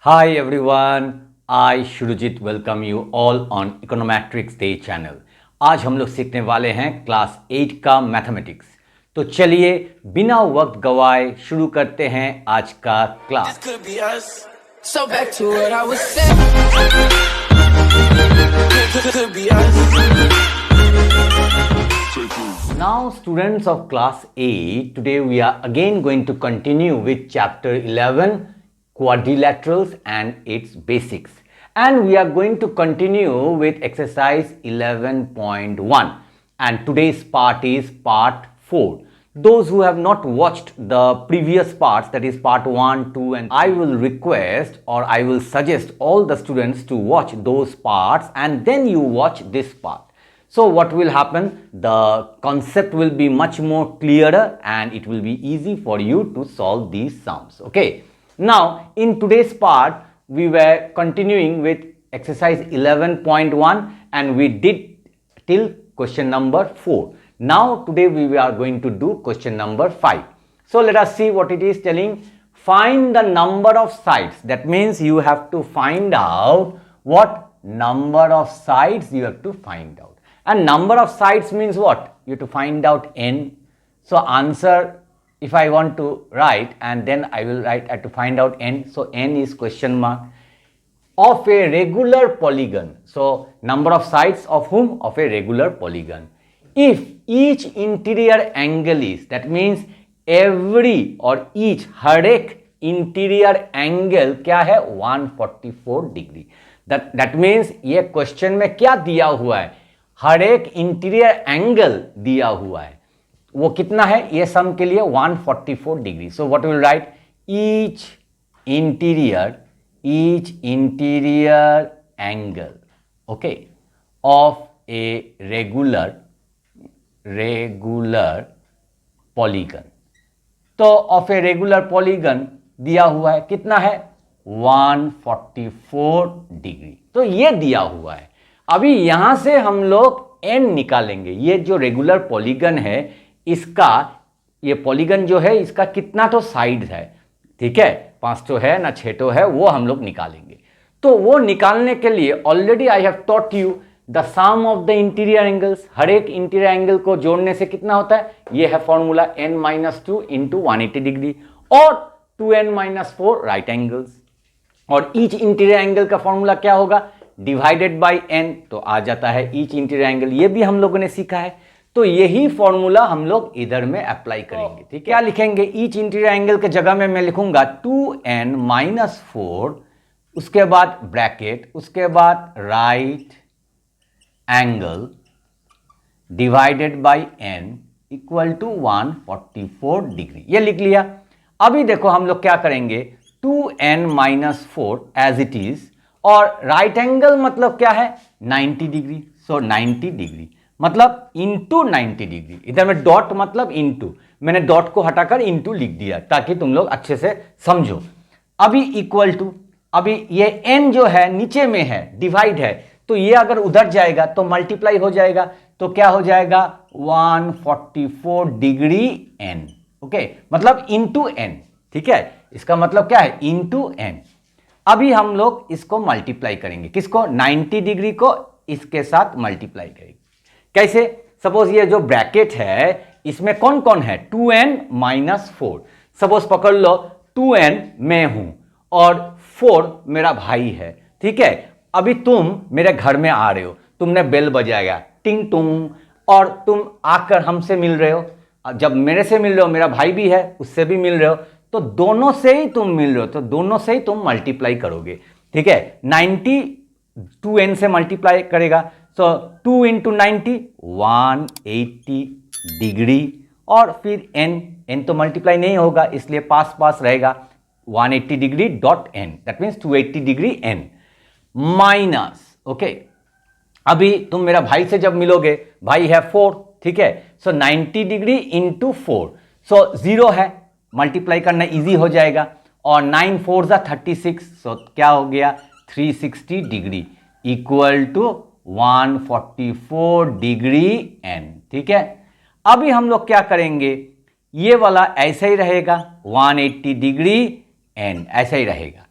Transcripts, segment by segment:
Hi everyone, I Shurujit welcome you all on Econometrics Day channel. आज हम लोग सीखने वाले हैं क्लास 8 का मैथमेटिक्स। तो चलिए बिना वक्त गवाए शुरू करते हैं आज का class. Now students of class 8, today we are again going to continue with chapter 11 quadrilaterals and its basics, and we are going to continue with exercise 11.1, and today's part is part 4. Those who have not watched the previous parts, that is part 1, 2 and I will request or I will suggest all the students to watch those parts and then you watch this part. So what will happen? The concept will be much more clearer and it will be easy for you to solve these sums. Okay. Now in today's part we were continuing with exercise 11.1 and we did till question number 4. Now today we are going to do question number 5. So let us see what it is telling. Find the number of sides. That means you have to find out what number of sides you have to find out. And number of sides means what? You have to find out n. So answer, if I want to write and then I will write, I have to find out n. So n is question mark. Of a regular polygon. So number of sides of whom? Of a regular polygon. If each interior angle is, that means every or each, हर एक interior angle क्या है? 144 degree. That means ये question में क्या दिया हुआ है? हर एक इंटीरियर एंगल दिया हुआ है. वो कितना है? ये सम के लिए 144 degree. So what will write? Each interior angle, okay, of a regular polygon. तो ऑफ ए रेगुलर पॉलीगन दिया हुआ है, कितना है? 144 डिग्री. तो ये दिया हुआ है. अभी यहां से हम लोग n निकालेंगे. ये जो रेगुलर पॉलीगन है, इसका ये पॉलीगन जो है, इसका कितना तो साइड है, ठीक है, 5 तो है ना 6 तो है, वो हम लोग निकालेंगे. तो वो निकालने के लिए already I have taught you the sum of the interior angles. हर एक इंटीरियर एंगल को जोड़ने से कितना होता है? ये है फॉर्मूला n-2 इंटू 180 डिग्री और 2n-4 राइट एंगल्स. और ईच इंटीरियर एंगल का फॉर्मूला क्या होगा? Divided by n. तो आ जाता है ईच इंटीरियर एंगल. ये भी हम लोगों ने सीखा है. तो यही फॉर्मूला हम लोग इधर में अप्लाई करेंगे. ठीक है, क्या लिखेंगे? ईच इंटीरियर एंगल के जगह में मैं लिखूंगा 2n-4, उसके बाद ब्रैकेट, उसके बाद right angle divided by n equal to 144 degree. ये लिख लिया. अभी देखो हम लोग क्या करेंगे? 2n-4 एज इट इज, और राइट एंगल मतलब क्या है? 90 डिग्री. सो 90 डिग्री मतलब इंटू 90 डिग्री. इधर में डॉट मतलब इंटू, मैंने डॉट को हटाकर इंटू लिख दिया ताकि तुम लोग अच्छे से समझो. अभी इक्वल टू, अभी ये n जो है नीचे में है, डिवाइड है, तो ये अगर उधर जाएगा तो मल्टीप्लाई हो जाएगा. तो क्या हो जाएगा? 144 डिग्री n. ओके, मतलब इंटू n. ठीक है, इसका मतलब क्या है? Into n. अभी हम लोग इसको मल्टीप्लाई करेंगे. किसको? 90 डिग्री को इसके साथ मल्टीप्लाई करेंगे. कैसे? सपोज ये जो ब्रैकेट है, इसमें कौन कौन है? 2n-4. सपोज पकड़ लो 2n मैं हूं और 4 मेरा भाई है. ठीक है, अभी तुम मेरे घर में आ रहे हो, तुमने बेल बजाया टिंग टुंग, और तुम आकर हमसे मिल रहे हो. जब मेरे से मिल रहे हो, मेरा भाई भी है, उससे भी मिल रहे हो, तो दोनों से ही तुम मिल रहे हो, तो दोनों से ही तुम मल्टीप्लाई करोगे. ठीक है, 90 2n से मल्टीप्लाई करेगा. सो 2 इंटू 90 180 डिग्री, और फिर n तो मल्टीप्लाई नहीं होगा इसलिए पास रहेगा. 180 degree dot n, that means 280 degree n minus. Okay, अभी तुम मेरा भाई से जब मिलोगे, भाई है 4, ठीक है, सो 90 डिग्री इंटू 4, सो 0 है, मल्टीप्लाई करना इजी हो जाएगा. और 9 4 36, सो क्या हो गया? 360 degree equal to 144 degree n. ठीक है, अभी हम लोग क्या करेंगे? ये वाला ऐसे ही रहेगा, 180 डिग्री n ऐसे ही रहेगा.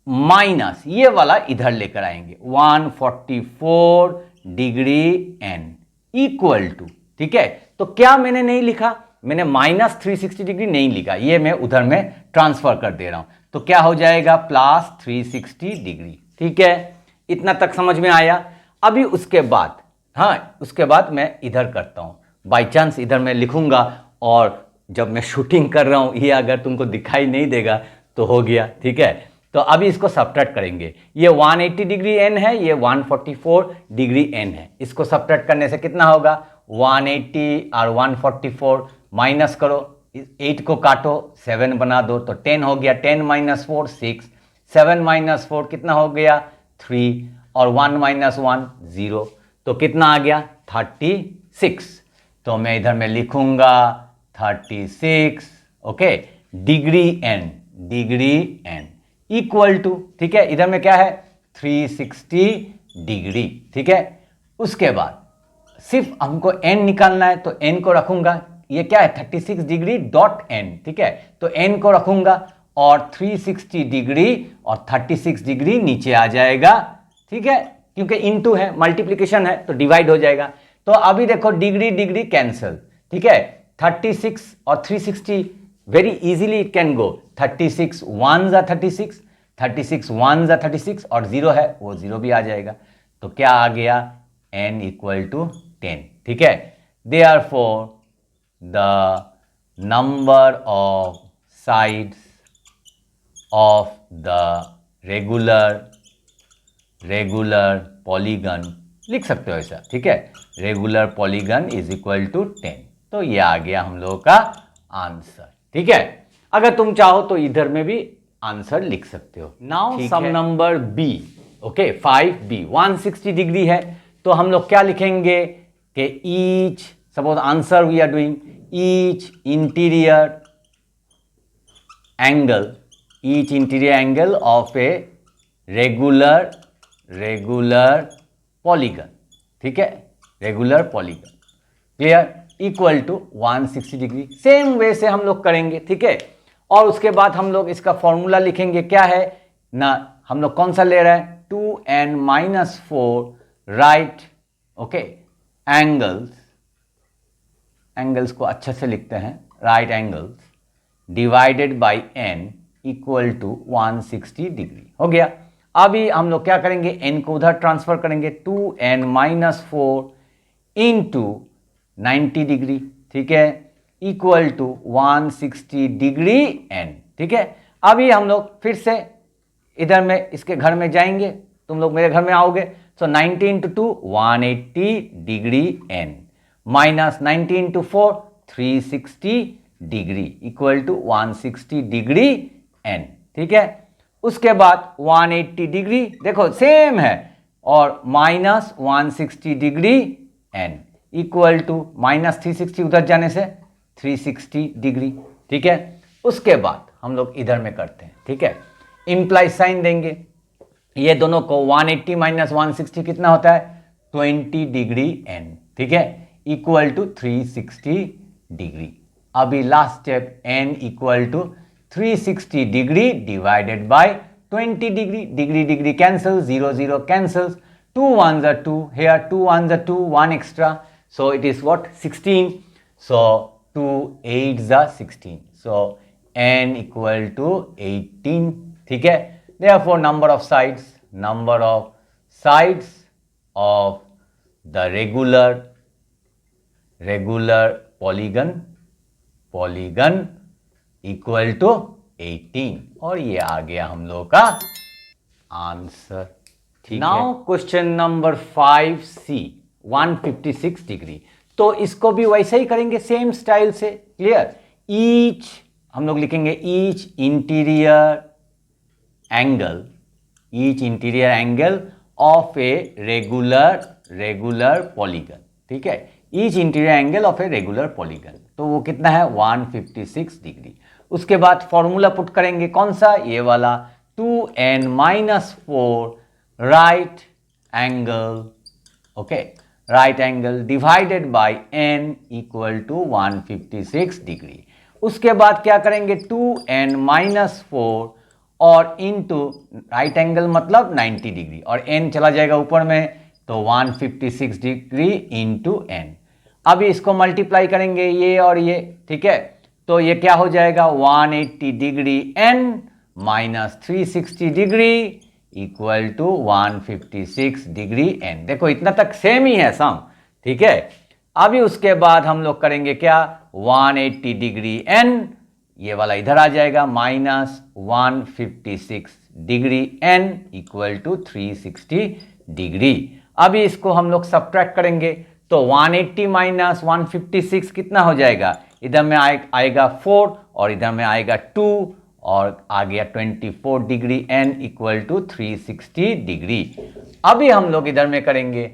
माइनस ये वाला इधर लेकर आएंगे 144 डिग्री एन इक्वल टू, ठीक है। तो क्या मैंने नहीं लिखा, मैंने माइनस 360 डिग्री नहीं लिखा, ये मैं उधर में ट्रांसफर कर दे रहा हूं, तो क्या हो जाएगा प्लस 360 डिग्री, ठीक है। इतना तक समझ में आया। अभी उसके बाद, हाँ उसके बाद मैं इधर करता हूं, बाई चांस इधर मैं लिखूंगा और जब मैं शूटिंग कर रहा हूं ये अगर तुमको दिखाई नहीं देगा तो हो गया, ठीक है। तो अभी इसको सब्ट्रैक्ट करेंगे, ये 180 डिग्री एन है, ये 144 डिग्री एन है, इसको सब्ट्रैक्ट करने से कितना होगा 180 और 144 माइनस करो, 8 को काटो 7 बना दो तो 10 हो गया, 10 माइनस 4 6, 7 माइनस 4 कितना हो गया 3 और 1 माइनस 1 0, तो कितना आ गया 36। तो मैं इधर में लिखूंगा 36, okay, degree n equal to, ठीक है, इधर में क्या है 360 डिग्री, ठीक है। उसके बाद सिर्फ हमको n निकालना है, तो n को रखूंगा, ये क्या है 36 डिग्री डॉट n, ठीक है, तो n को रखूंगा और 360 डिग्री और 36 डिग्री नीचे आ जाएगा, ठीक है, क्योंकि इनटू है, मल्टीप्लिकेशन है तो डिवाइड हो जाएगा। तो अभी देखो डिग्री डिग्री कैंसिल, ठीक है, 36 और 360 very easily it can go, 36 1 जा 36, 36 1 जा 36 और 0 है वो 0 भी आ जाएगा, तो क्या आ गया n इक्वल टू 10, ठीक है। Therefore the number of sides of the regular polygon, लिख सकते हो ऐसा, ठीक है, regular polygon is equal to 10, तो ये आ गया हम लोगों का आंसर, ठीक है। अगर तुम चाहो तो इधर में भी आंसर लिख सकते हो। Now sum number b, okay 5b 160 degree है, तो हम लोग क्या लिखेंगे कि each, suppose answer we are doing each interior angle of a regular polygon, ठीक है, regular polygon, clear, equal to 160 degree. Same way से हम लोग करेंगे, ठीक है। और उसके बाद हम लोग इसका फॉर्मूला लिखेंगे, क्या है ना, हम लोग कौन सा ले रहे हैं 2n minus 4 right, okay, angles को अच्छे से लिखते हैं, right angles divided by n equal to 160 degree, हो गया। अभी हम लोग क्या करेंगे, n को उधर ट्रांसफर करेंगे, 2n माइनस 4 इंटू 90 डिग्री, ठीक है, इक्वल टू 160 डिग्री n, ठीक है। अभी हम लोग फिर से इधर में इसके घर में जाएंगे, तुम लोग मेरे घर में आओगे, so 90 into 2 180 degree n minus 90 into 4 360 degree equal to 160 degree n, ठीक है। उसके बाद 180 डिग्री देखो सेम है और minus 160 degree n equal to minus 360 उधर जाने से 360 डिग्री, ठीक है। उसके बाद हम लोग इधर में करते हैं, ठीक है, इंप्लाई साइन देंगे, ये दोनों को 180 माइनस 160 कितना होता है 20 डिग्री n, ठीक है, इक्वल टू 360 डिग्री। अभी last step n equal to 360 degree divided by 20 degree, degree cancel, 0 0 cancels, 2 1s are 2, here 2 1s are 2, 1 extra, so it is what 16, so 2 8s are 16, so n equal to 18, ठीक है। Therefore number of sides of the regular polygon equal to 18, और ये आ गया हम लोगों का answer, ठीक है। Now question number 5c 156 degree, तो इसको भी वैसे ही करेंगे सेम स्टाइल से, क्लियर। ईच हम लोग लिखेंगे each interior angle of a regular polygon, ठीक है, each interior angle of a regular polygon, तो वो कितना है 156 डिग्री। उसके बाद फॉर्मूला पुट करेंगे, कौन सा, ये वाला 2n minus 4 right angle divided by n equal to 156 degree. उसके बाद क्या करेंगे 2n माइनस 4 और इनटू राइट एंगल मतलब 90 डिग्री, और n चला जाएगा ऊपर में तो 156 डिग्री इंटू n। अभी इसको मल्टीप्लाई करेंगे ये और ये, ठीक है, तो ये क्या हो जाएगा 180 degree n minus 360 degree equal to 156 degree n। देखो इतना तक सेम ही है सम, ठीक है। अभी उसके बाद हम लोग करेंगे क्या, 180 डिग्री n, ये वाला इधर आ जाएगा, minus 156 degree n equal to 360 degree. अभी इसको हम लोग सब्ट्रैक्ट करेंगे तो 180 माइनस 156 कितना हो जाएगा, इधर में आएगा 4 और इधर में आएगा 2 और आ गया 24 degree n equal to 360 degree. अभी हम लोग इधर में करेंगे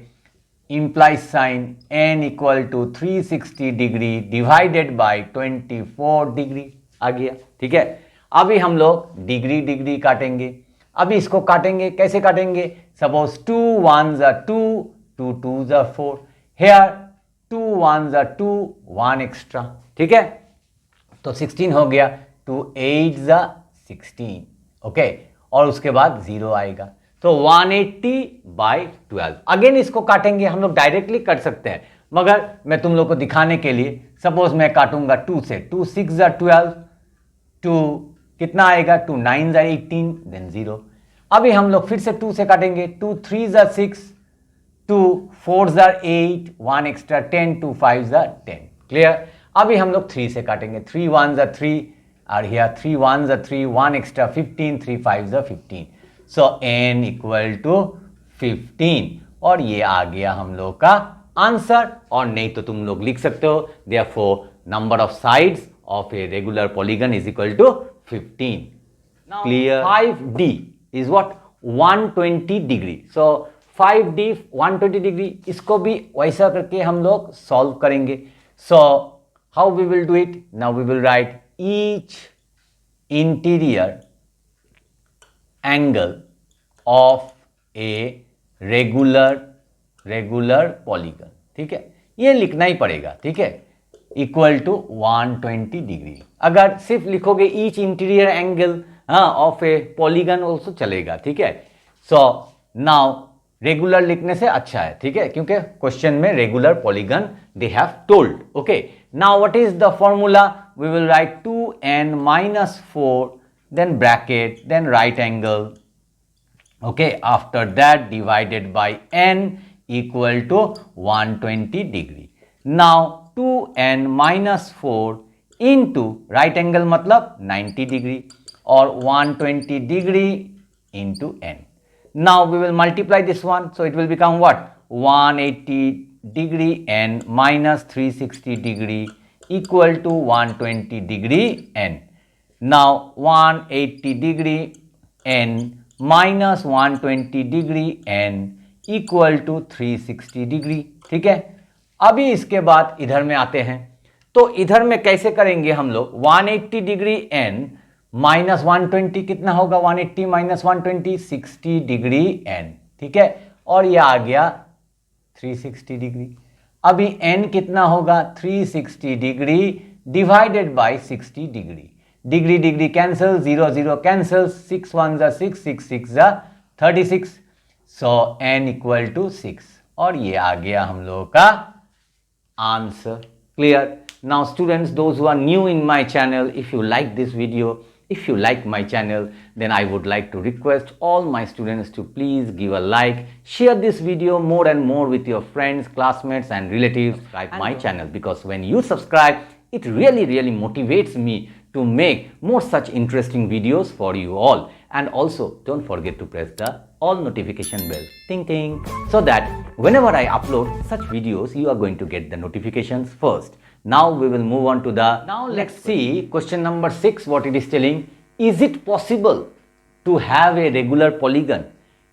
implies sign n equal to 360 degree divided by 24 degree आ गया, ठीक है। अभी हम लोग डिग्री डिग्री काटेंगे। अभी इसको काटेंगे, कैसे काटेंगे, suppose 2 1s are 2, 2 2s are 4, here 2 1s are 2, 1 extra, ठीक है, तो 16 हो गया, 2 8s are 16, ओके, और उसके बाद 0 आएगा, तो 180/12। अगेन इसको काटेंगे, हम लोग डायरेक्टली कट सकते हैं, मगर मैं तुम लोग को दिखाने के लिए सपोज मैं काटूंगा 2 से, 2 6s are 12, 2 कितना आएगा, 2 9s are 18, देन 0। अभी हम लोग फिर से 2 से काटेंगे, 2 3s are 6, 2 4s are 8, 1 extra 10, 2 5s are 10, clear. अभी हम लोग 3 से काटेंगे, 3 1s are 3 और here 3 1s are 3, 1 extra 15, 3 5s are 15, so n equal to 15, और ये आ गया हम लोग का आंसर। और नहीं तो तुम लोग लिख सकते हो therefore number of sides of a regular polygon is equal to 15. Now, clear? 5D is what? 120 degree. So 5D 120 degree, इसको भी वैसा करके हम लोग सॉल्व करेंगे। So how we will do it? Now we will write each interior angle of a regular polygon, ठीक है, ये लिखना ही पड़ेगा, ठीक है, इक्वल टू 120 डिग्री। अगर सिर्फ लिखोगे each interior angle of a polygon also चलेगा, ठीक है। सो नाउ रेगुलर लिखने से अच्छा है, ठीक है, क्योंकि क्वेश्चन में regular polygon they have told, okay. Now what is the formula, we will write 2n minus 4 then bracket then right angle, okay, after that divided by n equal to 120 degree. Now 2n minus 4 into right angle मतलब 90 degree और 120 degree into n। Now we will multiply this one, so it will become what, 180 degree n minus 360 degree equal to 120 degree n। Now 180 degree n minus 120 degree n equal to 360 degree, ठीक है। अभी इसके बाद इधर में आते हैं, तो इधर में कैसे करेंगे हम लोग, 180 डिग्री n माइनस 120 कितना होगा, 180 माइनस 120 60 डिग्री n, ठीक है, और ये आ गया 360 डिग्री। अभी n कितना होगा, 360 degree divided by 60 degree, degree degree cancel, 0 0 cancel, 6 1s are 6, 6 6s are 36, so n equal to 6, और ये आ गया हम लोगों का answer. Clear? Now students, those who are new in my channel, if you like this video, if you like my channel, then I would like to request all my students to please give a like, share this video more and more with your friends, classmates and relatives. Subscribe my channel, because when you subscribe, it really motivates me to make more such interesting videos for you all. And also don't forget to press the all notification bell, ting ting, so that whenever I upload such videos, you are going to get the notifications first. Now we will move on to the, now let's see question number 6, what it is telling. Is it possible to have a regular polygon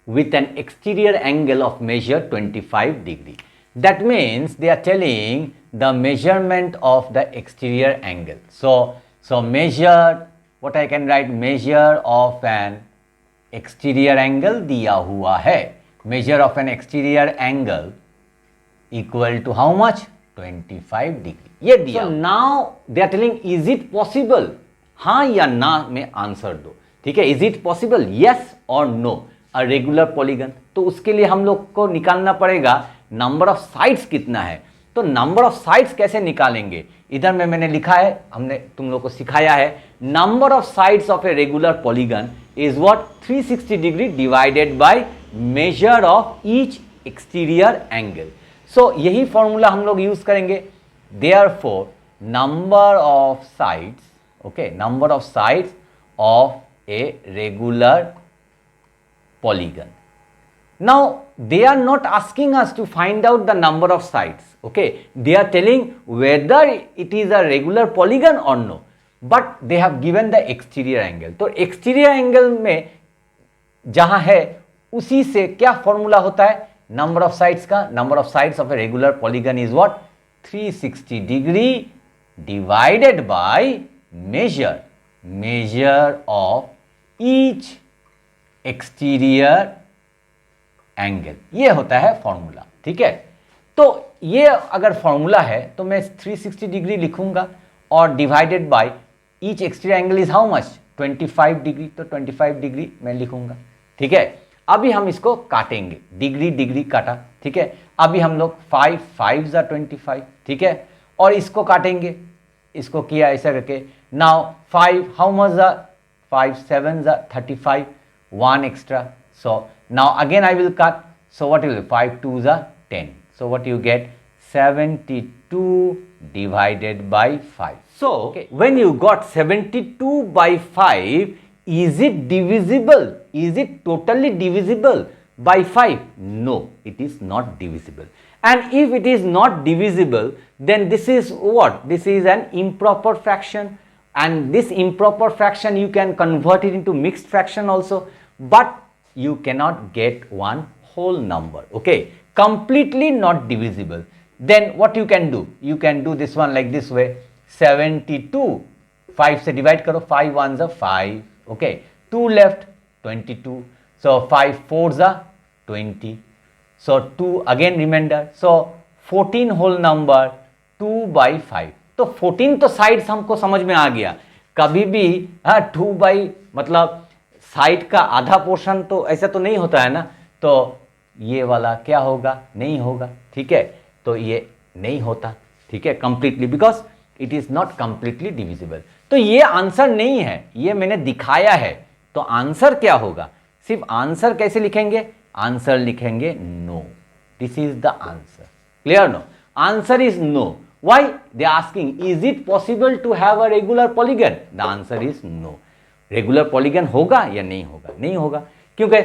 with an exterior angle of measure 25 degree? That means they are telling the measurement of the exterior angle. So measure, what I can write, measure of an exterior angle दिया हुआ है, measure of an exterior angle equal to how much, 25 degree, ये दिया। So now they are telling is it possible, हाँ या ना में answer दो, ठीक है, इज इट पॉसिबल, यस और नो अ रेगुलर पॉलीगन। तो उसके लिए हम लोग को निकालना पड़ेगा नंबर ऑफ साइड्स कितना है। तो नंबर ऑफ साइड्स कैसे निकालेंगे, इधर में मैंने लिखा है, हमने तुम लोग को सिखाया है, number of sides of a regular polygon is what 360 degree divided by measure of each exterior angle. So यही फॉर्मूला हम लोग यूज करेंगे। Therefore number of sides, okay, number of sides of a regular polygon. Now they are not asking us to find out the number of sides, okay, they are telling whether it is a regular polygon or no, but they have given the exterior angle. तो exterior angle में जहां है उसी से क्या formula होता है number of sides का, number of sides of a regular polygon is what 360 degree divided by measure of each exterior angle, ये होता है फॉर्मूला। ठीक है, तो ये अगर फॉर्मूला है तो मैं 360 डिग्री लिखूंगा और divided by each exterior angle is how much 25 degree, तो 25 डिग्री मैं लिखूंगा। ठीक है, अभी हम इसको काटेंगे, डिग्री डिग्री काटा। ठीक है, अभी हम लोग 5 5 जा 25, ठीक है, और इसको काटेंगे, इसको किया ऐसा करके। नाउ 5 हाउ मच जा 5 7 जा 35, 1 extra, so now again I will cut, so what will 5 2s are 10, so what you get 72 divided by 5. So okay, when you got 72 by 5, is it divisible, is it totally divisible by 5? No, it is not divisible. And if it is not divisible, then this is what, this is an improper fraction, and this improper fraction you can convert it into mixed fraction also, but you cannot get one whole number, okay, completely not divisible. Then what you can do, you can do this one like this way, 72 5 से divide करो, 5 1s are 5, okay, 2 left 22, so 5 4s are 20, so 2 again remainder, so 14 whole number 2 by 5। तो 14 तो sides हमको समझ में आ गया, कभी भी 2 बाई मतलब साइड का आधा पोर्शन तो ऐसा तो नहीं होता है ना, तो ये वाला क्या होगा, नहीं होगा। ठीक है, तो ये नहीं होता, ठीक है, completely, because it is not completely divisible. तो ये आंसर नहीं है, ये मैंने दिखाया है। तो आंसर क्या होगा, सिर्फ आंसर कैसे लिखेंगे, आंसर लिखेंगे no, this is the answer, clear no, answer is no. Why? They are asking, is it possible to have a regular polygon? The answer is no. Regular polygon होगा या नहीं होगा, नहीं होगा, क्योंकि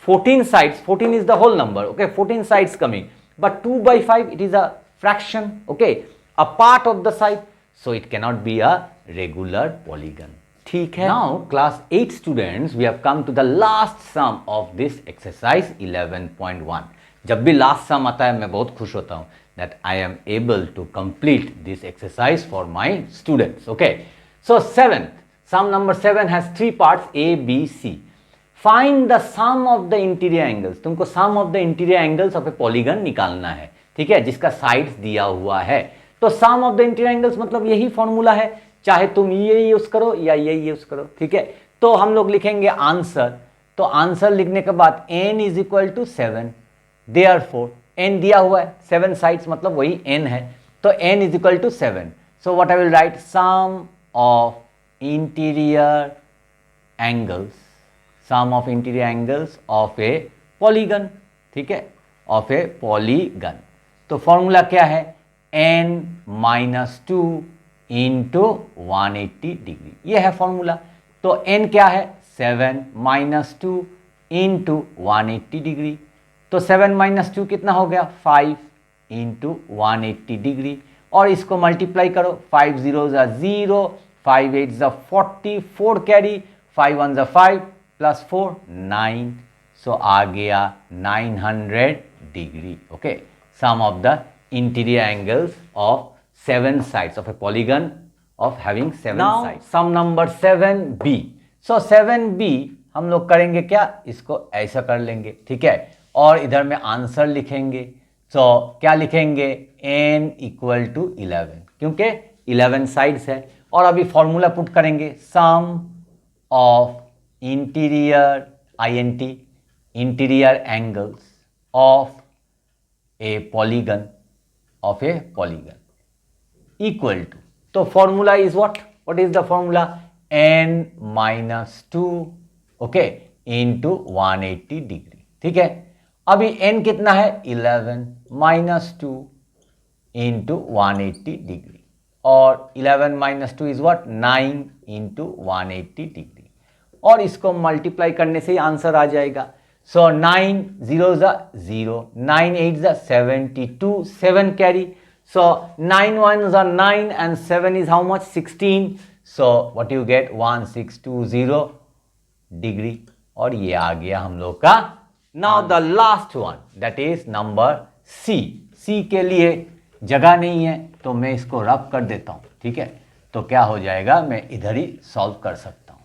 14 sides, 14 is the whole number, okay, 14 sides coming, but 2 by 5 it is a fraction, okay, a part of the side, so it cannot be a regular polygon. ठीक है, now class 8 students, we have come to the last sum of this exercise 11.1. जब भी last sum आता है मैं बहुत खुश होता हूँ that I am able to complete this exercise for my students, okay. So 7th, sum number 7 has 3 parts A, B, C. Find the sum of the interior angles. तुमको sum of the interior angles of a polygon निकालना है, ठीक है, जिसका sides दिया हुआ है। तो sum of the interior angles मतलब यही फॉर्मूला है, चाहे तुम ये यूज करो या ये यूज करो, ठीक है। तो हम लोग लिखेंगे आंसर, तो आंसर लिखने के बाद n is equal to 7, therefore n दिया हुआ है, 7 साइड्स मतलब वही n है, तो n is equal to 7। So what I will write, sum of interior angles, sum of interior angles of a polygon, ठीक है, ऑफ ए पॉलीगन। तो फॉर्मूला क्या है, n माइनस 2 इंटू 180 डिग्री, ये है फॉर्मूला। तो n क्या है, 7 माइनस 2 इंटू 180 डिग्री, तो 7 माइनस 2 कितना हो गया, 5 इंटू 180 डिग्री, और इसको मल्टीप्लाई करो, 5 0 जा 0, 5 8 जा 40, 4 कैरी, 5 1 जा 5 प्लस 4 9, सो आ गया 900 degree, okay, sum of the interior angles of 7 sides of a polygon of having 7 sides. Sum number 7b, so 7b हम लोग करेंगे क्या, इसको ऐसा कर लेंगे, ठीक है, और इधर में आंसर लिखेंगे। सो क्या लिखेंगे, n इक्वल टू 11, क्योंकि 11 साइड्स है, और अभी फॉर्मूला पुट करेंगे, sum of interior INT interior angles of a polygon equal to, तो formula is what is the formula, n-2 okay into 180 degree. ठीक है, अभी n कितना है 11 -2 इंटू 180 डिग्री, और 11 -2 इज व्हाट 9 इंटू 180 डिग्री, और इसको मल्टीप्लाई करने से ही आंसर आ जाएगा। सो 9 0 0, 9 8 72, 7 carry, so 9 1s are 9 and 7 is how much 16, so what you get 1620 degree, और ये आ गया हम लोग का। Now the last one that is number C के लिए जगह नहीं है तो मैं इसको रब कर देता हूं। ठीक है, तो क्या हो जाएगा, मैं इधर ही सॉल्व कर सकता हूं।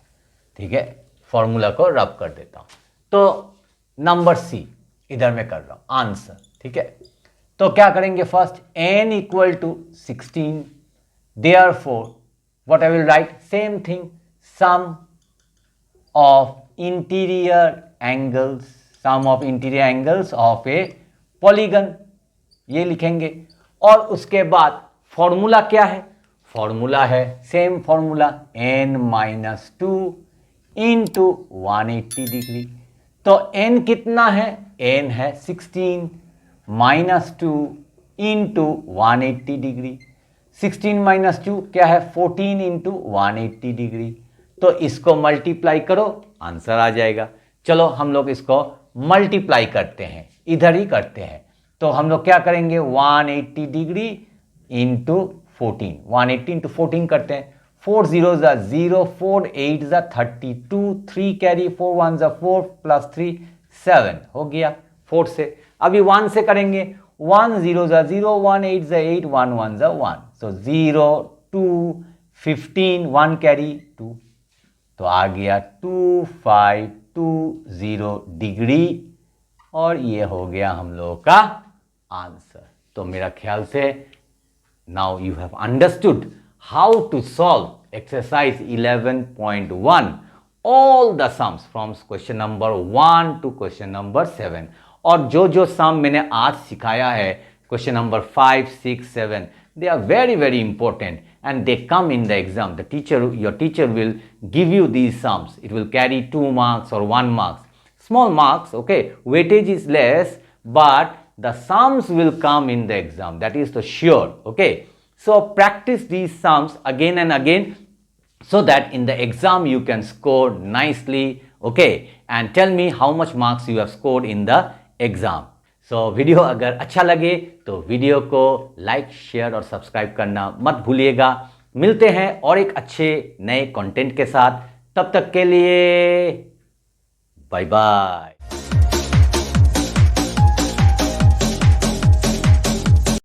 ठीक है, फॉर्मूला को रब कर देता हूं, तो नंबर सी इधर मैं कर रहा हूं आंसर। ठीक है, तो क्या करेंगे, first n equal to 16, therefore what I will write, same thing, sum of interior angles of a polygon, ये लिखेंगे, और उसके बाद फॉर्मूला क्या है, फॉर्मूला है same formula n-2 into 180 degree. तो n कितना है, n है 16 -2 इंटू 180 डिग्री, 16 -2 क्या है 14 इंटू 180 डिग्री, तो इसको मल्टीप्लाई करो आंसर आ जाएगा। चलो हम लोग इसको मल्टीप्लाई करते हैं, इधर ही करते हैं, तो हम लोग क्या करेंगे 180 डिग्री इंटू 14, 180 इंटू 14 करते हैं, 4 0 0, 4 8 32, 3 कैरी, 4 1 4 प्लस 3 7 हो गया 4 से। अभी 1 से करेंगे, 1 0 0, 1 8 8, 1 1 1, सो 0 2 15, 1 कैरी 2, तो आ गया 2520 डिग्री, और ये हो गया हम लोग का आंसर। तो मेरा ख्याल से now you have understood how to solve exercise 11.1 all the sums from question number 1 to question number 7, और जो सम मैंने आज सिखाया है question number 5 6 7, they are very important and they come in the exam. Your teacher will give you these sums. It will carry 2 marks or 1 marks, small marks, okay, weightage is less, but the sums will come in the exam, that is the sure. Okay, so practice these sums again and again so that in the exam you can score nicely. Okay, and tell me how much marks you have scored in the exam. So video अगर अच्छा लगे तो video को like share और subscribe करना मत भूलिएगा। मिलते हैं और एक अच्छे नए कंटेंट के साथ, तब तक के लिए बाय बाय।